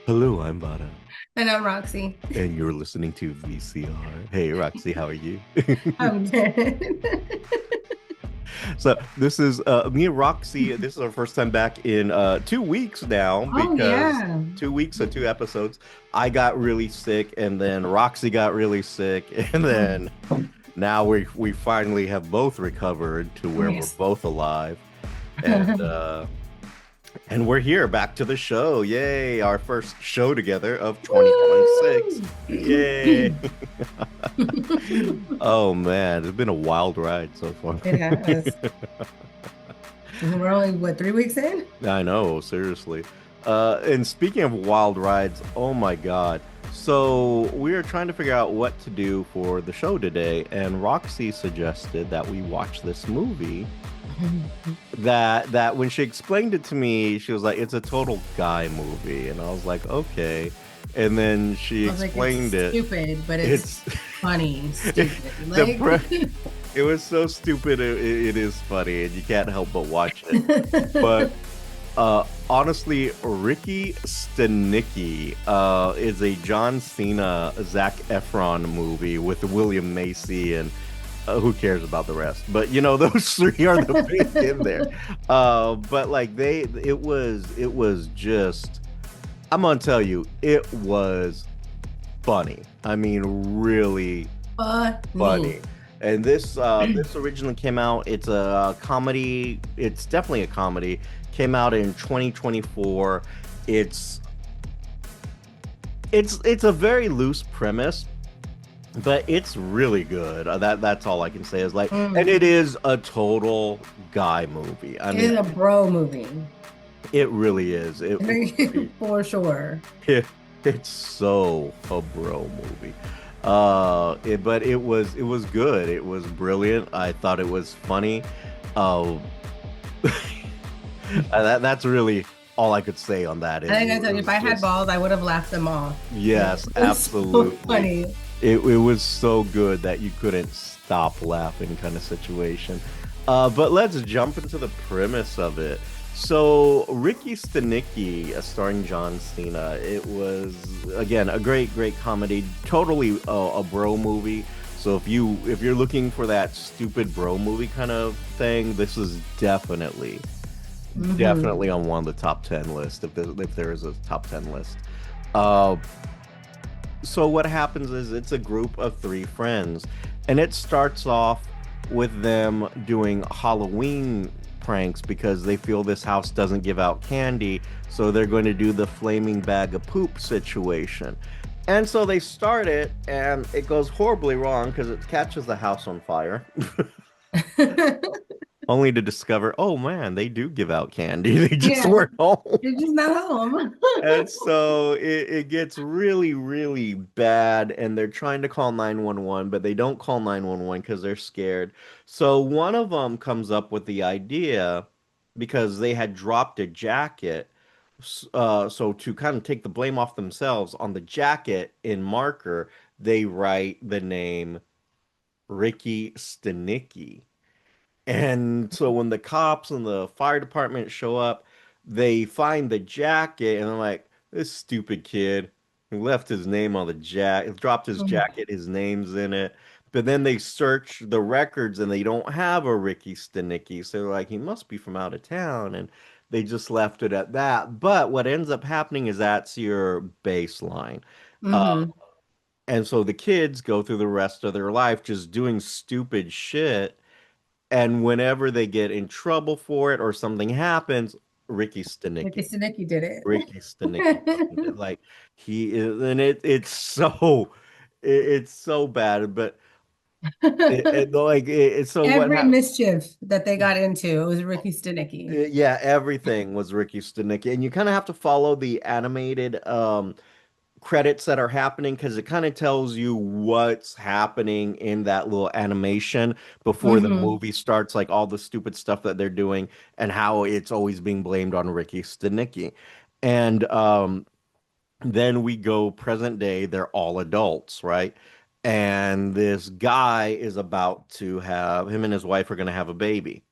Hello, I'm Vara, And I'm Roxy. and you're listening to VCR. Hey, Roxy, how are you? I'm dead. So this is me and Roxy. This is our first time back in 2 weeks now Oh because yeah. 2 weeks of two episodes. I got really sick, and then Roxy got really sick, and then now we finally have both recovered to where we're Yes. both alive, and we're here back to the show. Yay, our first show together of 2026. Woo! Yay. Oh man, it's been a wild ride so far. It has. We're only what, 3 weeks in? I know, seriously. And speaking of wild rides, oh my God. So we are trying to figure out what to do for the show today, and Roxy suggested that we watch this movie. That when she explained it to me, she was like, "It's a total guy movie," and I was like, "Okay." And then she I was like, it's explained it. stupid, but it's It's funny, stupid. the Like, pre- it was so stupid. It is funny, and you can't help but watch it. But honestly, Ricky Stanicky is a John Cena, Zac Efron movie with William Macy, and who cares about the rest? But you know, those three are the big in there. But like it was just. I'm gonna tell you, it was funny. I mean, really funny. funny. And this originally came out. It's a comedy. It's definitely a comedy. Came out in 2024. It's it's a very loose premise, but it's really good. That's all I can say is like, and it Mm. is a total guy movie. I It mean, is a bro movie. it really is. For sure. It, it's so a bro movie. But it was good. It was brilliant. I thought it was funny. Uh, that's really all I could say on that. I think I It told you, if was I had just balls, I would have laughed them off. It yes, was so absolutely. funny. It was so good that you couldn't stop laughing kind of situation. But let's jump into the premise of it. So Ricky Stanicky, starring John Cena, it was again a great comedy, totally a bro movie. So if you're looking for that stupid bro movie kind of thing, this is definitely Hmm. on one of the top 10 list if there is a top 10 list. Uh, so what happens is it's a group of three friends, and it starts off with them doing Halloween pranks because they feel this house doesn't give out candy, so they're going to do the flaming bag of poop situation. And so they start it, and it goes horribly wrong because it catches the house on fire. Only to discover, oh man, they do give out candy. They just Yeah, weren't home. you're just not home. And so it gets really bad, and they're trying to call 911, but they don't call 911 because they're scared. So one of them comes up with the idea because they had dropped a jacket. So to kind of take the blame off themselves, on the jacket in marker, they write the name Ricky Stanicky. And so when the cops and the fire department show up, they find the jacket and they're like, this stupid kid who left his name on the jacket, dropped his jacket, his name's in it. But then they search the records and they don't have a Ricky Stanicky. So they're like, he must be from out of town. And they just left it at that. But what ends up happening is that's your baseline. Uh, Hmm. and so the kids go through the rest of their life just doing stupid shit, and whenever they get in trouble for it or something happens, Ricky Ricky Stanicky. Stanicky did Ricky Stanicky fucking did. Like he is, and it's so bad. But so what Every happened? mischief that they got into, it was Ricky Stanicky. Yeah, everything was Ricky Stanicky, and you kind of have to follow the animated credits that are happening because it kind of tells you what's happening in that little animation before the Hmm. movie starts, like all the stupid stuff that they're doing and how it's always being blamed on Ricky Stanicky. And then we go present day, they're all adults, right? And this guy is about to have him and his wife are going to have a baby.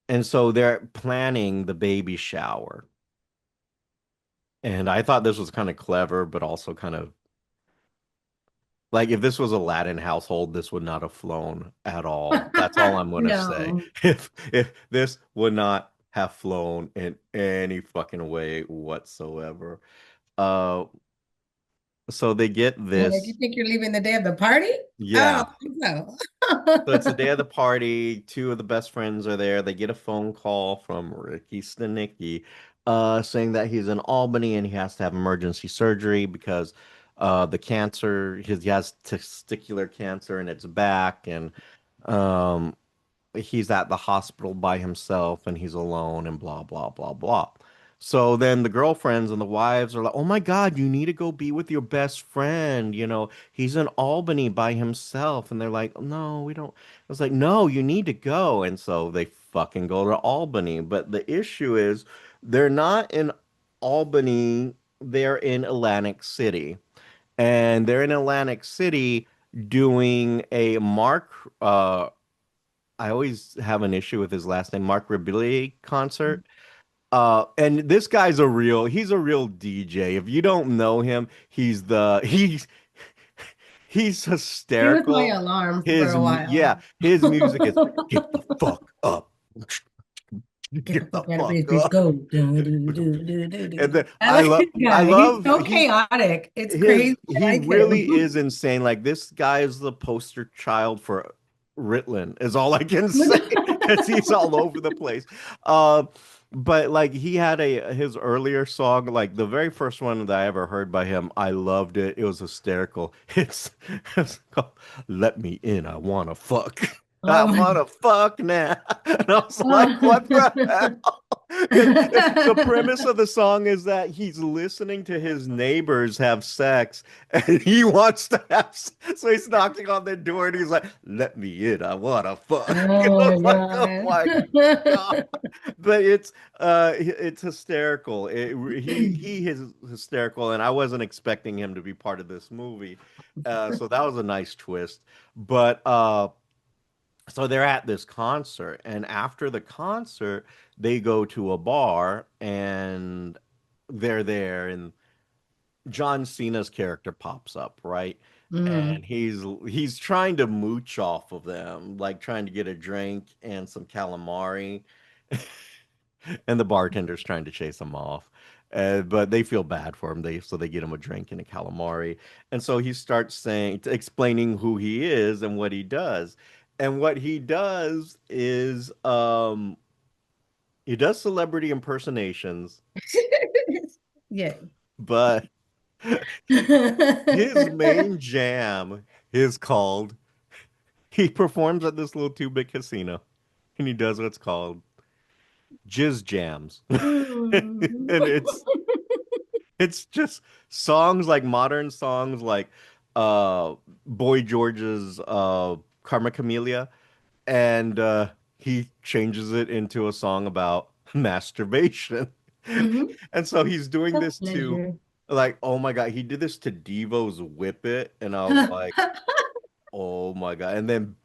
And so they're planning the baby shower. And I thought this was kind of clever, but also kind of like if this was a Latin household, this would not have flown at all. That's all I'm gonna say. No. If this would not have flown in any fucking way whatsoever. Uh, so they get They make you this. think you're leaving the day of the party? I Yeah. don't think so. So it's the day of the party. Two of the best friends are there. They get a phone call from Ricky Stanicky, saying that he's in Albany and he has to have emergency surgery because the cancer, he has testicular cancer in its back, and um, he's at the hospital by himself and he's alone and blah blah blah blah. So then the girlfriends and the wives are like, "Oh my God, you need to go be with your best friend. You know, he's in Albany by himself." And they're like, "No, we don't." I was like, "No, you need to go." And so they fucking go to Albany. But the issue is they're not in Albany, they're in Atlantic City. And they're in Atlantic City doing a I always have an issue with his last name, Mark Rabili concert. And this guy's he's a real DJ. If you don't know him, he's He was my hysterical. alarm for a Yeah, while. his music is get the fuck up. Get the Get the fuck out of fuck bed, bitch. up. Go. Do, do, do, do, do, And do. then I like this I guy. He's love so chaotic. It's crazy. I he like him. really is insane. Like this guy is the poster child for Ritalin is all I can say because he's all over the place. Uh, but like he had a his earlier song, like the very first one that I ever heard by him, I loved it. It was hysterical. It's called "Let Me In, I Wanna Fuck." I Oh my wanna fuck now. And I was like, what the God. hell? The premise of the song is that he's listening to his neighbors have sex and he wants to so he's knocking on their door and he's like, let me in, I wanna fuck. I Oh was like, oh my my God. God. But it's hysterical. He is hysterical, and I wasn't expecting him to be part of this movie. So that was a nice twist. But so they're at this concert, and after the concert, they go to a bar and they're there, and John Cena's character pops up, right? Mm. And he's trying to mooch off of them, like trying to get a drink and some calamari, and the bartender's trying to chase him off. But they feel bad for him. So they get him a drink and a calamari. And so he starts explaining who he is and what he does. And what he does is he does celebrity impersonations, Yeah. but his main jam is called he performs at this little two-bit casino and he does what's called jizz jams. Mm. And it's just songs like modern songs like Boy George's Karma Chameleon, and he changes it into a song about masturbation. Mhm. And so he's doing Tough this to pleasure. like, oh my God, he did this to Devo's Whip It, and I was like, oh my God. And then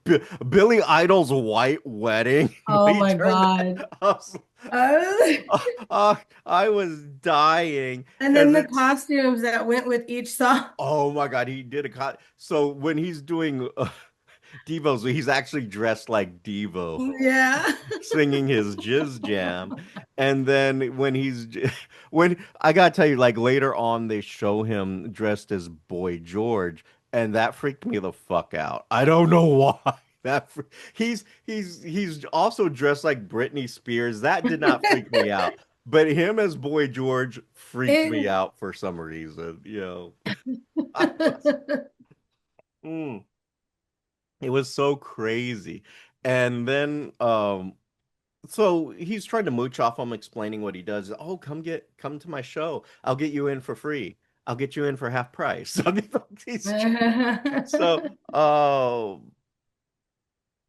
Billy Idol's White Wedding, when Oh he my turned that, God. I was, Uh, I was dying and then because the it's costumes that went with each song. oh my God, he did a so when he's doing Devo's, he's actually dressed like Devo Yeah. singing his jizz jam. And then when I gotta tell you, like later on, they show him dressed as Boy George, and that freaked me the fuck out. I don't know why. He's also dressed like Britney Spears. That did not freak me out. But him as Boy George freaked me It, out for some reason. I was, mm, it was so crazy. And then so he's trying to mooch off him, explaining what he does. Oh, come to my show. I'll get you in for free. I'll get you in for half price. He's so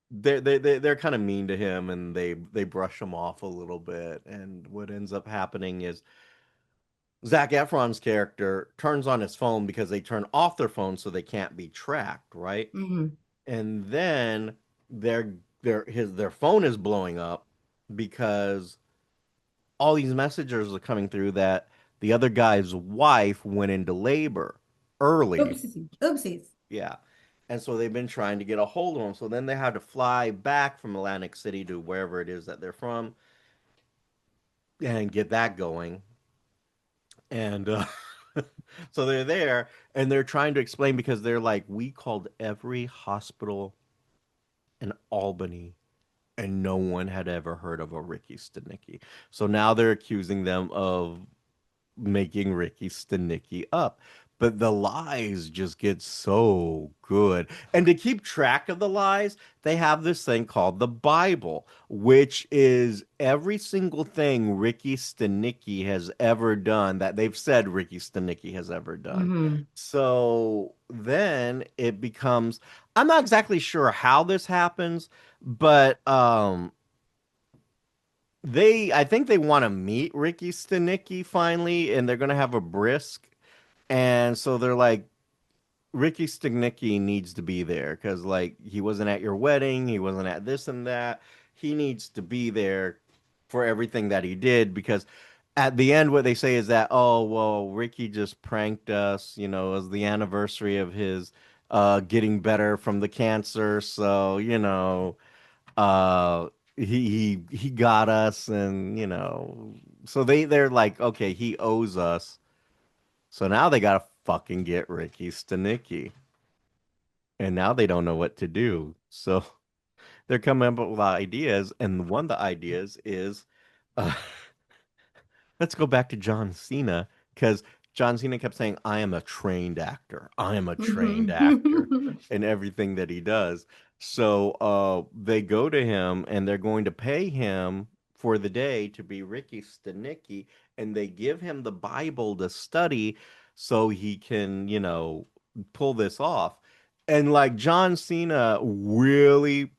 they're kind of mean to him and they brush him off a little bit. And what ends up happening is Zac Efron's character turns on his phone because they turn off their phone so they can't be tracked, right? Mhm. And then their phone is blowing up because all these messages are coming through that The other guy's wife went into labor early. Oopsies. Oopsies. Yeah. And so they've been trying to get a hold of him. So then they had to fly back from Atlantic City to wherever it is that they're from and get that going. And so they're there and they're trying to explain because they're like, we called every hospital in Albany and no one had ever heard of a Ricky Stanicky. So now they're accusing them of making Ricky Stanicky up. But the lies just get so good. And to keep track of the lies, they have this thing called the Bible, which is every single thing Ricky Stanicky has ever done that they've said Ricky Stanicky has ever done. Hmm. So then it becomes, I'm not exactly sure how this happens, but I think they want to meet Ricky Stanicky finally, and they're gonna have a brisk. And so they're like, Ricky Stanicky needs to be there because like he wasn't at your wedding, he wasn't at this and that. He needs to be there for everything that he did because at the end what they say is that, oh well, Ricky just pranked us, it was the anniversary of his getting better from the cancer, so he got us, and so they're like, okay, he owes us, so now they gotta fucking get Ricky Stanicky, and now they don't know what to do, so they're coming up with ideas, and one of the ideas is uh, let's go back to John Cena because John Cena kept saying, I am a trained actor. I am a trained actor Hmm. in everything that he does. So they go to him and they're going to pay him for the day to be Ricky Stanicky, and they give him the Bible to study so he can, pull this off. And like John Cena really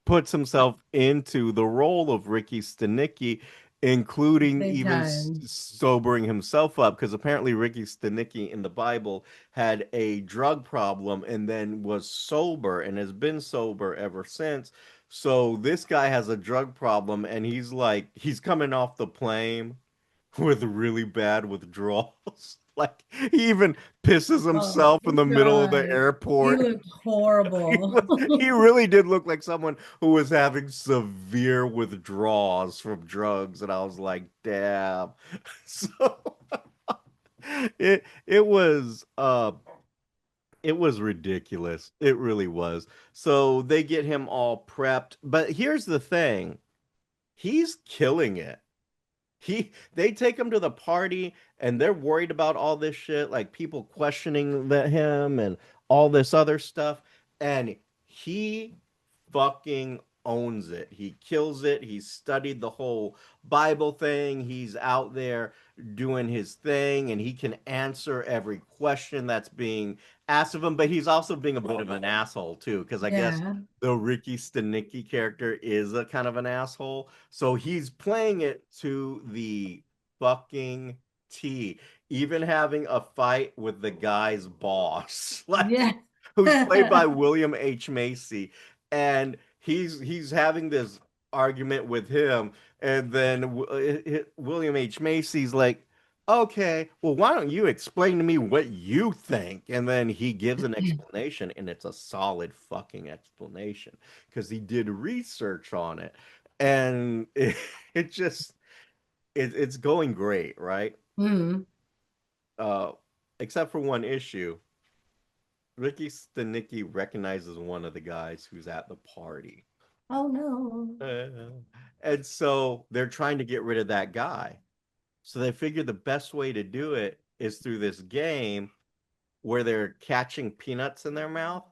puts himself into the role of Ricky Stanicky, including Big even time. sobering himself up, because apparently Ricky Stanicky in the Bible had a drug problem and then was sober and has been sober ever since. So this guy has a drug problem and he's like, he's coming off the plane with really bad withdrawals. Like he even pisses Oh himself in the middle of the God. He airport. looked horrible. He really did look like someone who was having severe withdrawals from drugs, and I was like, damn. So it was it was ridiculous. It really was. So they get him all prepped, but here's the thing. He's killing it. They take him to the party and they're worried about all this shit, like people questioning him and all this other stuff. And he fucking owns it. He kills it. He's studied the whole Bible thing. He's out there doing his thing and he can answer every question that's being asked of him, but he's also being a bit of an asshole too, because I guess Yeah. the Ricky Stanicky character is a kind of an asshole. So he's playing it to the fucking T, even having a fight with the guy's boss, like Yeah. who's played by William H. Macy, and he's having this argument with him, and then William H. Macy's like, okay, well, why don't you explain to me what you think? And then he gives an explanation, and it's a solid fucking explanation because he did research on it, and it just it's going great, right? Hmm. Uh, except for one issue. Ricky Stanicky recognizes one of the guys who's at the party. Oh no. Uh, and so they're trying to get rid of that guy. So they figure the best way to do it is through this game where they're catching peanuts in their mouth.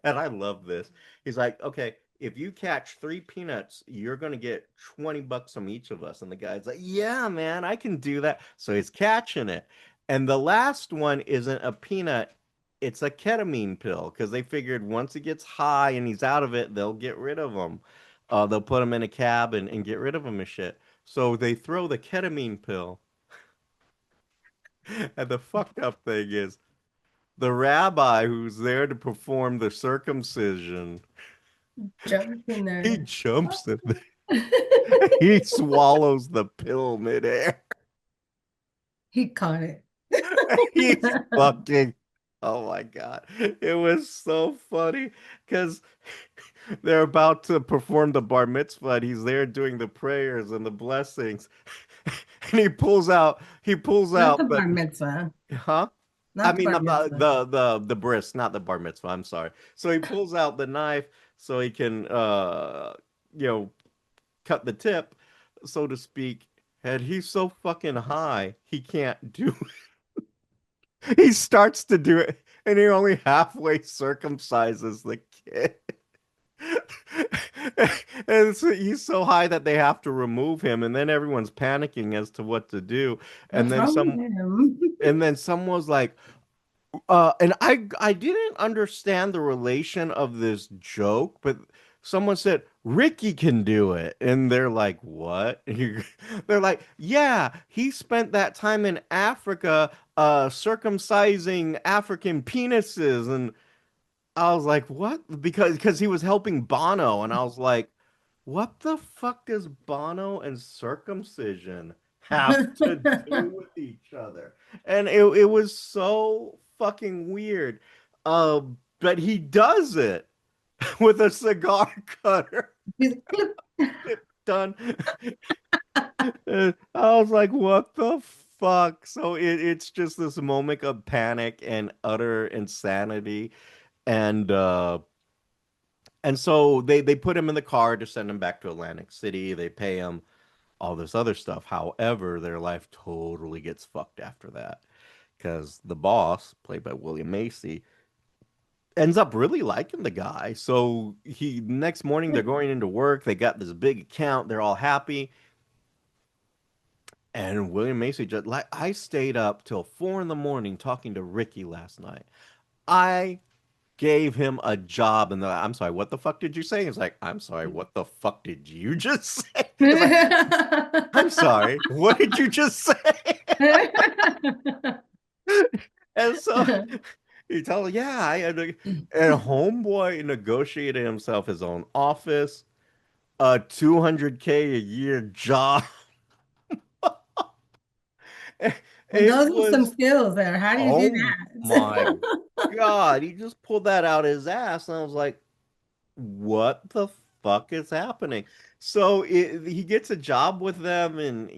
And I love this. He's like, okay, if you catch three peanuts, you're going to get 20 bucks from each of us. And the guy's like, yeah, man, I can do that. So he's catching it. And the last one isn't a peanut, it's a ketamine pill because they figured once he gets high and he's out of it, they'll get rid of him. They'll put him in a cab and get rid of him and shit. So they throw the ketamine pill. And the fucked up thing is the rabbi who's there to perform the circumcision, Jumped in he there. jumps in there. He swallows the pill midair. He caught it. He's fucking. Oh my God. It was so funny because they're about to perform the bar mitzvah and he's there doing the prayers and the blessings. And he pulls Not the out the, bar mitzvah. huh? I Not the mean, bar mitzvah. the bris, not the bar mitzvah. I'm sorry. So he pulls out the knife so he can, you know, cut the tip, so to speak. And he's so fucking high, he can't do he starts to do it, and he only halfway circumcises the kid. And so he's so high that they have to remove him, and then everyone's panicking as to what to do. And What's then wrong with some, him? and then someone's like, and I didn't understand the relation of this joke, but someone said Ricky can do it, and they're like, "What?" They're like, "Yeah, he spent that time in Africa, circumcising African penises," and I was like, "What?" Because he was helping Bono, and I was like, "What the fuck does Bono and circumcision have to do with each other?" And it was so fucking weird. But he does it with a cigar cutter. He's like, "Clip." Done. I was like, "What the fuck?" So it's just this moment of panic and utter insanity, and so they put him in the car to send him back to Atlantic City. They pay him all this other stuff. However, their life totally gets fucked after that because the boss, played by William Macy, ends up really liking the guy. So he next morning they're going into work. They got this big account. They're all happy. And William Macy just like I stayed up till 4 in the morning talking to Ricky last night. I gave him a job and I'm sorry, what the fuck did you say? He's like, I'm sorry, what the fuck did you just say? It's like, I'm sorry, what did you just say? And so he told, yeah, I had a, and homeboy negotiated himself his own office, a 200K a year job. And It those are some was, skills there. How do you do oh my that? God, he just pulled that out his ass, and I was like, what the fuck is happening? So he gets a job with them, and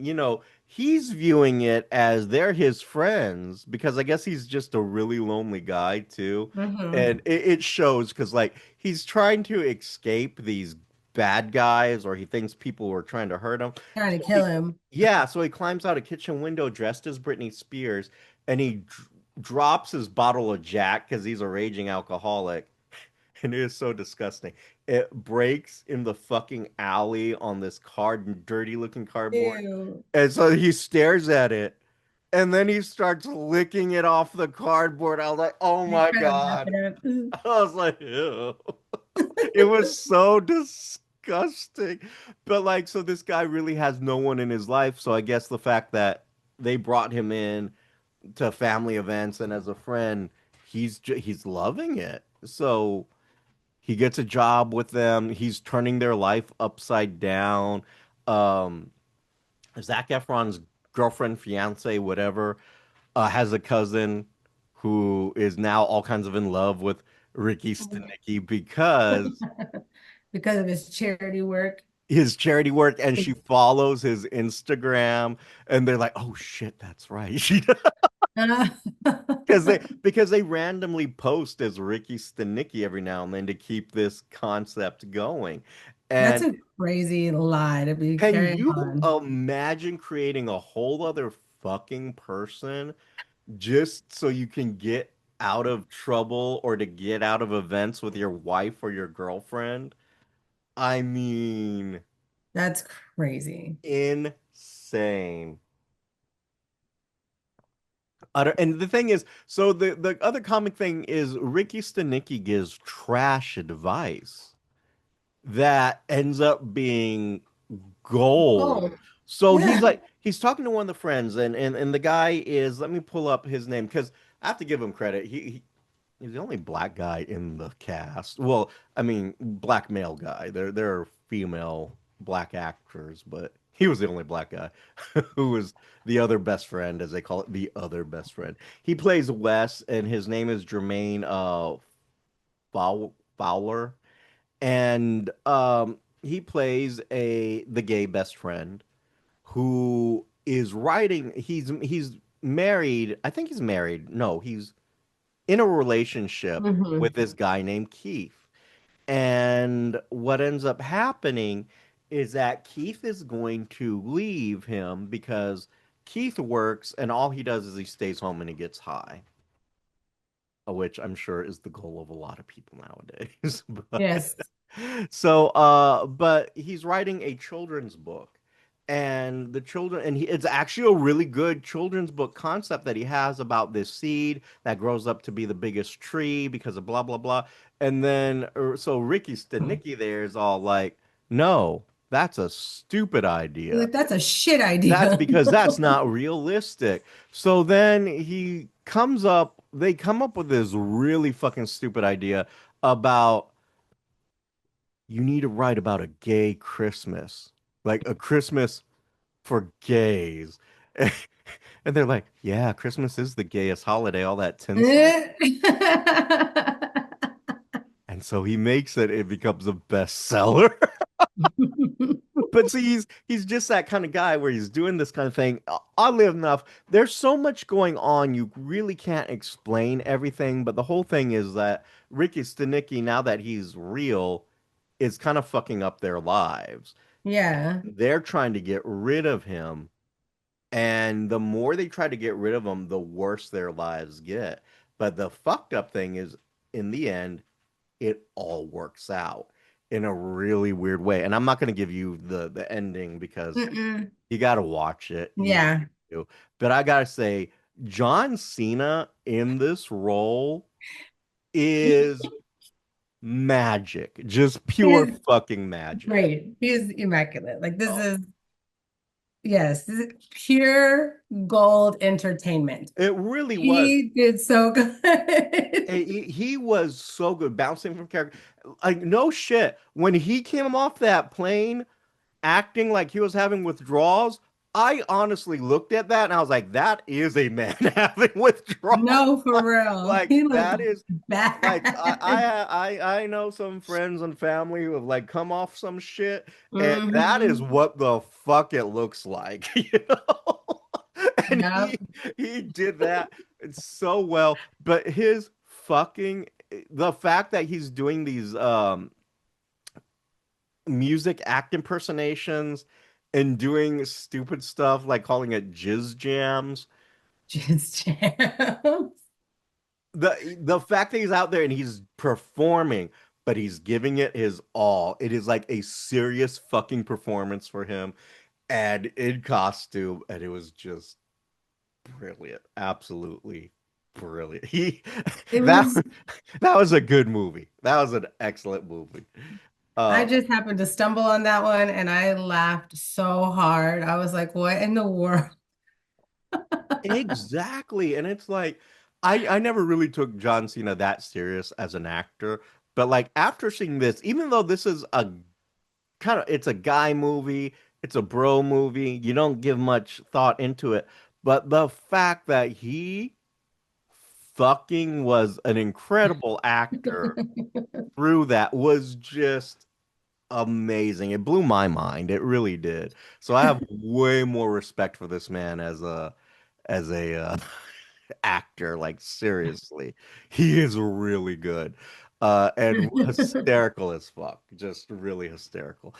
he's viewing it as they're his friends because I guess he's just a really lonely guy too, Hmm. and it shows because like he's trying to escape these bad guys, or he thinks people were trying to hurt him. Trying So to kill him. yeah, so he climbs out a kitchen window dressed as Britney Spears, and he drops his bottle of Jack because he's a raging alcoholic. And it is so disgusting. It breaks in the fucking alley on this dirty looking cardboard. Ew. And so he stares at it. And then he starts licking it off the cardboard. I was like, oh He's my trying to wrap God. it up. Ooh. I was like, ew. It was so disgusting. But like, so this guy really has no one in his life. So I guess the fact that they brought him in to family events and as a friend, he's loving it. So he gets a job with them. He's turning their life upside down. Um, Zac Efron's girlfriend, fiance, whatever, has a cousin who is now all kinds of in love with Ricky Stanicky because Because of his charity work. his charity work, and she follows his Instagram, and they're like, "Oh shit, that's right." Because they randomly post as Ricky Stanicky every now and then to keep this concept going. That's And a crazy lie to be can carrying you on. imagine creating a whole other fucking person just so you can get out of trouble or to get out of events with your wife or your girlfriend? I mean, That's crazy. insane. And the thing is, so the other comic thing is Ricky Stanicky gives trash advice that ends up being gold. Oh, So he's yeah. like he's talking to one of the friends, and the guy is, let me pull up his name because I have to give him credit. He's the only black guy in the cast. Well, I mean, black male guy. There are female. black actors, but he was the only black guy who was the other best friend, as they call it, the other best friend. He plays Wes, and his name is Jermaine Fowler, and he plays a the gay best friend who is writing. He's married. I think he's married. No, he's in a relationship with Hmm. this guy named Keith. And what ends up happening is that Keith is going to leave him because Keith works and all he does is he stays home and he gets high, which I'm sure is the goal of a lot of people nowadays. But Yes. but he's writing a children's book. And the children, and it's actually a really good children's book concept that he has about this seed that grows up to be the biggest tree because of blah blah blah. And then, so Ricky Stanicky there is all like, "No, that's a stupid idea. Like, that's a shit That's idea. because that's not realistic." So then they come up with this really fucking stupid idea about you need to write about a gay Christmas, like a Christmas for gays. And they're like, yeah, Christmas is the gayest holiday, all that tinsel. And so he makes it, it becomes a bestseller. But see, he's just that kind of guy where he's doing this kind of thing. Oddly enough, there's so much going on, you really can't explain everything. But the whole thing is that Ricky Stanicky, now that he's real, is kind of fucking up their lives. Yeah. They're trying to get rid of him, and the more they try to get rid of him, the worse their lives get. But the fucked up thing is, in the end, it all works out in a really weird way. And I'm not going to give you the ending because Mm-mm. you got to watch it. You really Yeah. do. But I got to say, John Cena in this role is magic, just pure He's fucking magic. great. He's immaculate. Like, this Oh, is, yes, this is pure gold entertainment. it really was. He did so good. He was so good bouncing from character. Like, no shit. When he came off that plane, acting like he was having withdrawals, I honestly looked at that and I was like, that is a man having withdrawals. No, for real. Like He looked that is like bad. I know some friends and family who have like come off some shit, and that is Hmm. what the fuck it looks like, you know? And Yep. he did that so well, but his fucking the fact that he's doing these music act impersonations and doing stupid stuff like calling it jizz jams. Just jam. The fact that he's out there and he's performing, but he's giving it his all. It is like a serious fucking performance for him and in costume, and it was just brilliant. Absolutely brilliant. He It that was, that was a good movie. That was an excellent movie. I Uh just happened to stumble on that one and I laughed so hard. I was like, what in the world? Exactly. And it's like I never really took John Cena that serious as an actor, but like after seeing this, even though this is a kind of it's a guy movie, it's a bro movie, you don't give much thought into it, but the fact that he fucking was an incredible actor through that was just amazing. It blew my mind. It really did. So I have way more respect for this man as a actor. Like seriously, he is really good, and hysterical as fuck. Just really hysterical.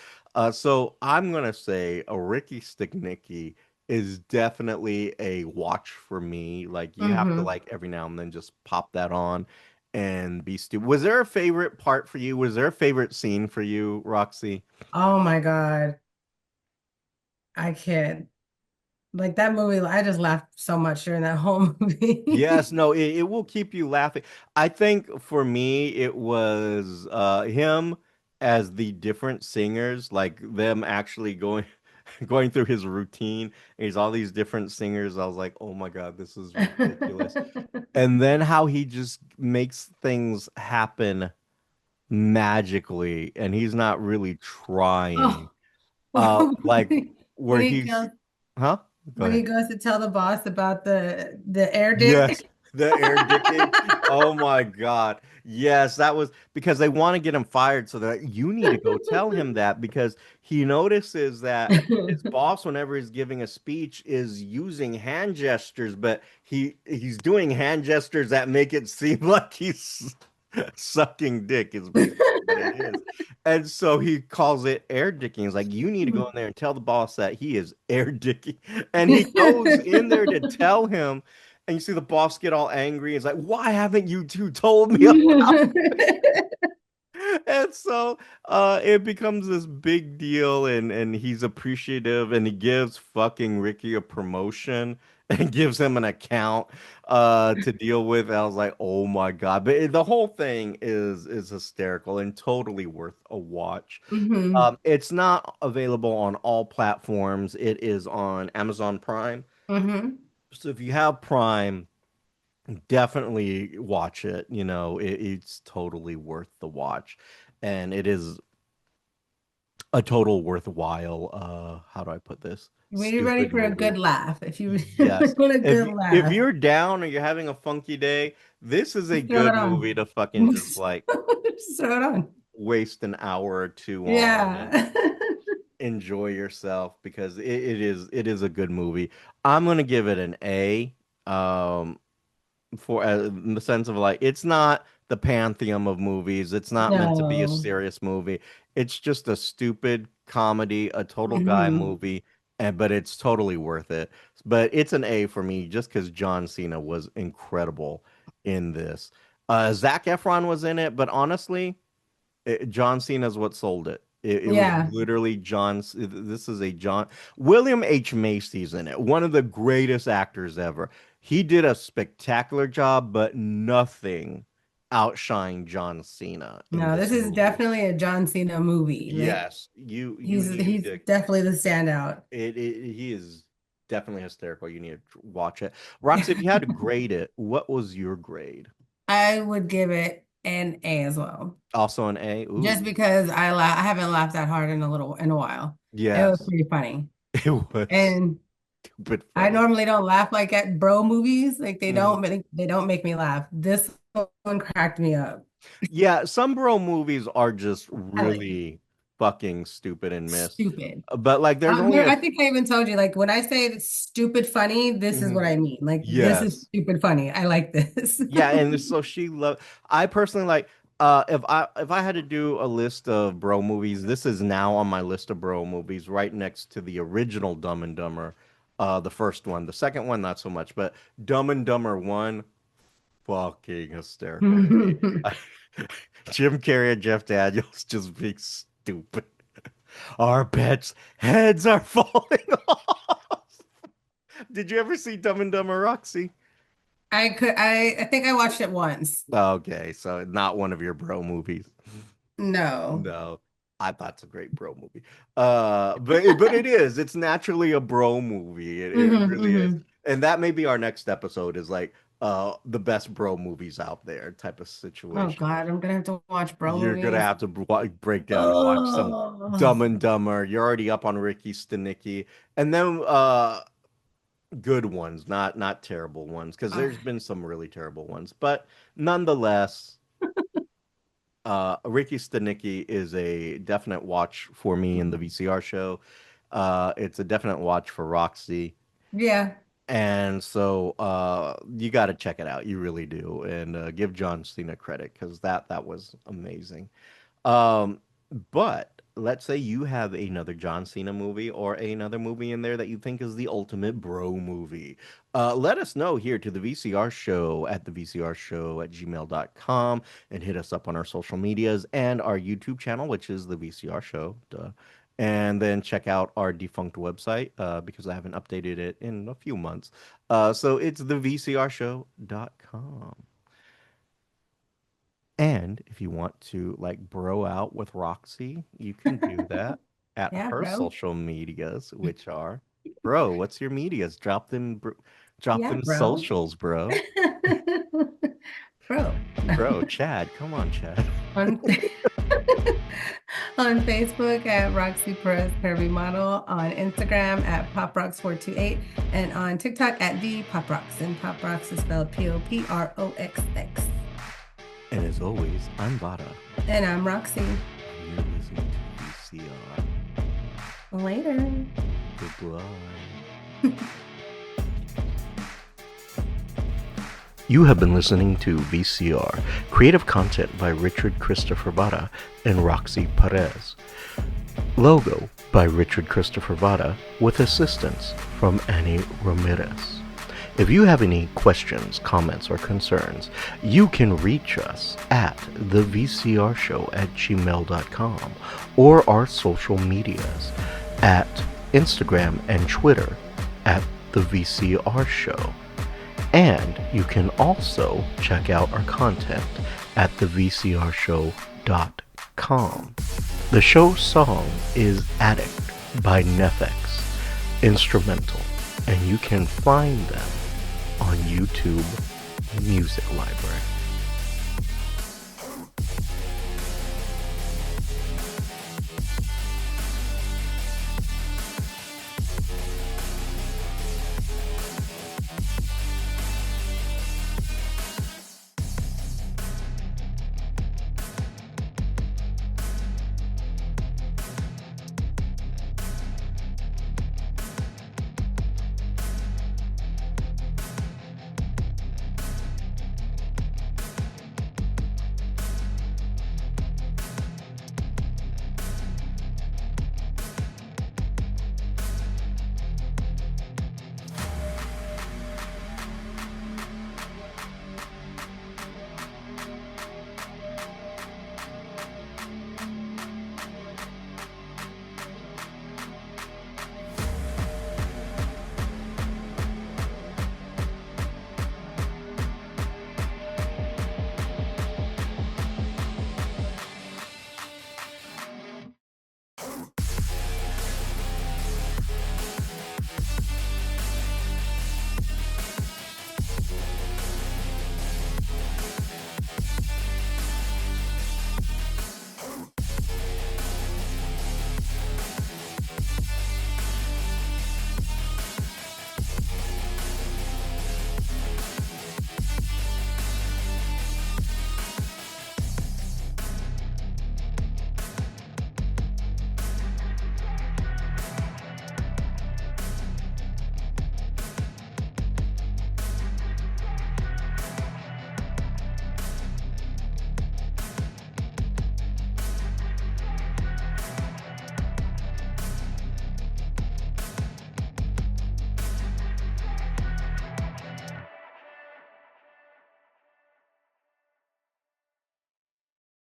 So I'm gonna say a Ricky Sticknicky is definitely a watch for me. Like you have to Hmm. like every now and then just pop that on and be stupid. Was there a favorite part for you? Was there a favorite scene for you, Roxy? Oh my God. I can't. Like that movie, I just laughed so much during that whole movie. Yes, no, it will keep you laughing. I think for me, it was him as the different singers, like them actually going going through his routine. And he's all these different singers. I was like, oh my God, this is ridiculous. And then how he just makes things happen magically, and he's not really Oh, trying. Like where When he he's, goes, huh? Go when he ahead. goes to tell the boss about the air Yes, dick. the air dicking. Oh my God. Yes, that was because they want to get him fired. So that you need to go tell him that because he notices that his boss, whenever he's giving a speech, is using hand gestures, but he's doing hand gestures that make it seem like he's sucking dick is basically what it is. And so he calls it air dicking. He's like, you need to go in there and tell the boss that he is air dicking. And he goes in there to tell him. And you see the boss get all angry. He's like, why haven't you two told me about and so it becomes this big deal and he's appreciative and he gives fucking Ricky a promotion and gives him an account to deal with. I was like, oh my God. But the whole thing is hysterical and totally worth a watch. Hmm. It's not available on all platforms. It is on Amazon Prime. Hmm. So if you have Prime, definitely watch it. You know, it's totally worth the watch. And it is a total worthwhile, how do I put this? Were you ready Stupid for a movie. good laugh? If you Yes. want a good If laugh, you're down or you're having a funky day, this is a just throw it good on. movie to fucking just like Just throw it on. waste an hour or two on and Yeah. enjoy yourself because it is a good movie. I'm gonna give it an A. Um, for in the sense of like it's not the pantheon of movies. It's not meant to be a No. serious movie. It's just a stupid comedy, a total guy Hmm. movie, and but it's totally worth it. But it's an A for me just because John Cena was incredible in this. Zac Efron was in it, but honestly, John Cena's what sold it. It was Yeah. literally This is a John William H. Macy's in it, one of the greatest actors ever. He did a spectacular job, but nothing outshined John Cena in No, this this is movie. definitely a John Cena movie. Like Yes, you need he's to. definitely the standout. He is definitely hysterical. You need to watch it. Roxy, if you had to grade it, what was your grade? I would give it an A as well. Also an A. Just Ooh, because I haven't laughed that hard in a while. It was yes, pretty funny. it was And stupid I funny. normally don't laugh like at bro movies. Like Mhm. they don't make me laugh. This one cracked me up. Yeah, some bro movies are just I like really fucking stupid and missed. stupid. But like, there's only a I think I even told you, like when I say it's stupid funny, this is what Mhm. I mean. Like this is Yes, stupid funny. I like this. yeah, and so she loved. I personally like. If I had to do a list of bro movies, this is now on my list of bro movies, right next to the original Dumb and Dumber, the first one. The second one, not so much, but Dumb and Dumber one, fucking hysterical to me. Jim Carrey and Jeff Daniels just being stupid. Our pets' heads are falling off. Did you ever see Dumb and Dumber Roxy? I think I watched it once. Okay, so not one of your bro movies. No. No, I thought it's a great bro movie. But it is. It's naturally a bro movie. It Hmm. really is. Hmm. And that may be our next episode is like the best bro movies out there type of Oh situation. God, I'm gonna have to watch bro You're gonna movies. have to break down and watch some Oh. Dumb and Dumber. You're already up on Ricky Stanicky, and then good ones, not terrible ones, because Uh, there's been some really terrible ones, but nonetheless, Ricky Stanicky is a definite watch for me in the VCR show. It's a definite watch for Roxy. yeah. And so you got to check it out. You really do. And give John Cena credit because that was amazing. Um, but let's say you have another John Cena movie or another movie in there that you think is the ultimate bro movie. Let us know here to the VCR show at the VCR show at gmail.com and hit us up on our social medias and our YouTube channel, which is the VCR show. Duh. And then check out our defunct website because I haven't updated it in a few months. So it's the VCRshow.com. And if you want to like bro out with Roxy, you can do that at Yeah, her bro. social medias, which are, bro, what's your medias? Drop Yeah, them bro. socials, bro. Bro. Bro, Chad, come on, Chad. One thing. On Facebook at Roxy Perez Curvy Model, on Instagram at PopRocks428, and on TikTok at the PopRocks. And PopRocks is spelled POPROXX. And as always, I'm Vara. And I'm Roxy. And you're listening to VCR. Later. Goodbye. You have been listening to VCR, creative content by Richard Christopher Vara and Roxy Perez. Logo by Richard Christopher Vara with assistance from Annie Ramirez. If you have any questions, comments, or concerns, you can reach us at thevcrshow@gmail.com or our social medias at Instagram and Twitter at The VCR Show. And you can also check out our content at thevcrshow.com. The show song is Addict by Nefex, instrumental, and you can find them on YouTube Music Library.